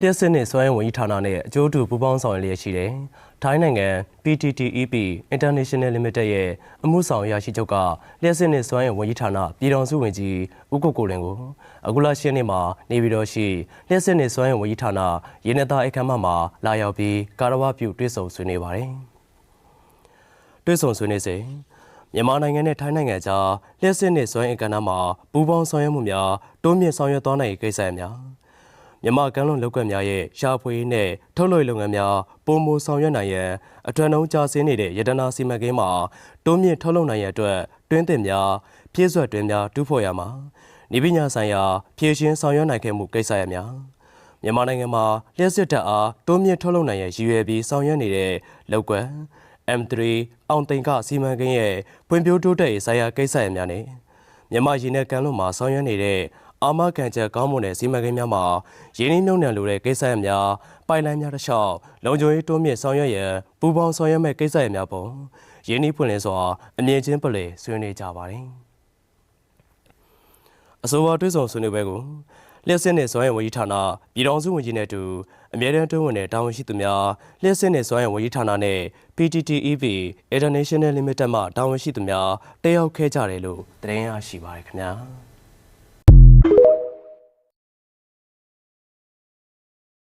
လျှက်စစ်နဲ့စွမ်းအင်ဝန်ကြီးဌာနနဲ့အကျိုးတူပူးပေါင်းဆောင်ရွက်လျက်ရှိတယ်။ထိုင်းနိုင်ငံ PTTEP International Limited ရဲ့အမှုဆောင်ရရှိချုပ်ကလျှက်စစ်နဲ့စွမ်းအင်ဝန်ကြီးဌာနပြည်ထောင်စုဝန်ကြီးဦးကိုကိုလင်ကိုအခုလ10ရက်နေ့မှာနေပြည်တော်ရှိလျှက်စစ်နဲ့စွမ်းအင်ဝန်ကြီးဌာနရေနံသားအခမ်းအနားမှာလာရောက်ပြီးကာရဝပြုတွေ့ဆုံဆွေးနွေးပါတယ်။တွေ့ဆုံဆွေးနွေးစဉ်မြန်မာနိုင်ငံနဲ့ထိုင်းနိုင်ငံကြားလျှက်စစ်နဲ့စွမ်းအင်ကဏ္ဍမှာပူးပေါင်းဆောင်ရွက်မှုများတိုးမြင့်ဆောင်ရွက်သွားနိုင်ရေးကိစ္စများမြန်မာကမ်းလွန်လုပ်ကွက်များရဲ့ရှာဖွေရေးနဲ့ထုတ်လုပ်ရေးလုပ်ငန်းများပုံမဆောင်ရွက်နိုင်ရန်အထွတ်အုံကြာဆင်းနေတဲ့ရတနာစီမံကိန်းမှာတိုးမြင့်ထုတ်လုပ်နိုင်ရန်အတွက်တွင်းသစ်များဖြည့်စွက်တွင်းများတူးဖော်ရမှာနေပညာဆိုင်ရာဖြည့်ရှင်းဆောင်ရွက်နိုင်ခဲ့မှုကိစ္စရပ်များမြန်မာနိုင်ငံမှာလျှက်စစ်တပ်အားတိုးမြင့်ထုတ်လုပ်နိုင်ရန်ရည်ရွယ်ပြီးဆောင်ရွက်နေတဲ့လုပ်ကွက် M3 အောင်သိန်ကစီမံကိန်းရဲ့ဖွံ့ဖြိုးတိုးတက်ရေးဆိုင်ရာကိစ္စရပ်များနဲ့မြန်မာရင်းနှီးကမ်းလွန်မှာဆောင်ရွက်နေတဲ့အာမခံချက်ကောင်းမွန်တဲ့စီမံကိန်းများမှာရင်းနှီးမြှုပ်နှံလိုတဲ့ကိစ္စရပ်များပိုင်လိုင်းများတစ်လျှောက်လုံခြုံရေးတိုးမြင့်ဆောင်ရွက်ရန်ပူးပေါင်းဆောင်ရွက်မဲ့ကိစ္စရပ်များပုံရင်းနှီးဖွင့်လှစ်စွာအမြင့်ချင်းပလည်ဆွေးနွေးကြပါတယ်။အဆိုပါတွေ့ဆုံဆွေးနွေးပွဲကိုလျှက်စစ်နဲ့စွမ်းအင်ဝန်ကြီးဌာနပြည်ထောင်စုဝန်ကြီးနဲ့အတူအမြဲတမ်းတွင်းဝင်တဲ့တာဝန်ရှိသူများလျှက်စစ်နဲ့စွမ်းအင်ဝန်ကြီးဌာနနဲ့ PTTEP International Limited မှတာဝန်ရှိသူများတက်ရောက်ခဲ့ကြတယ်လို့သတင်းရရှိပါတယ်ခင်ဗျာ။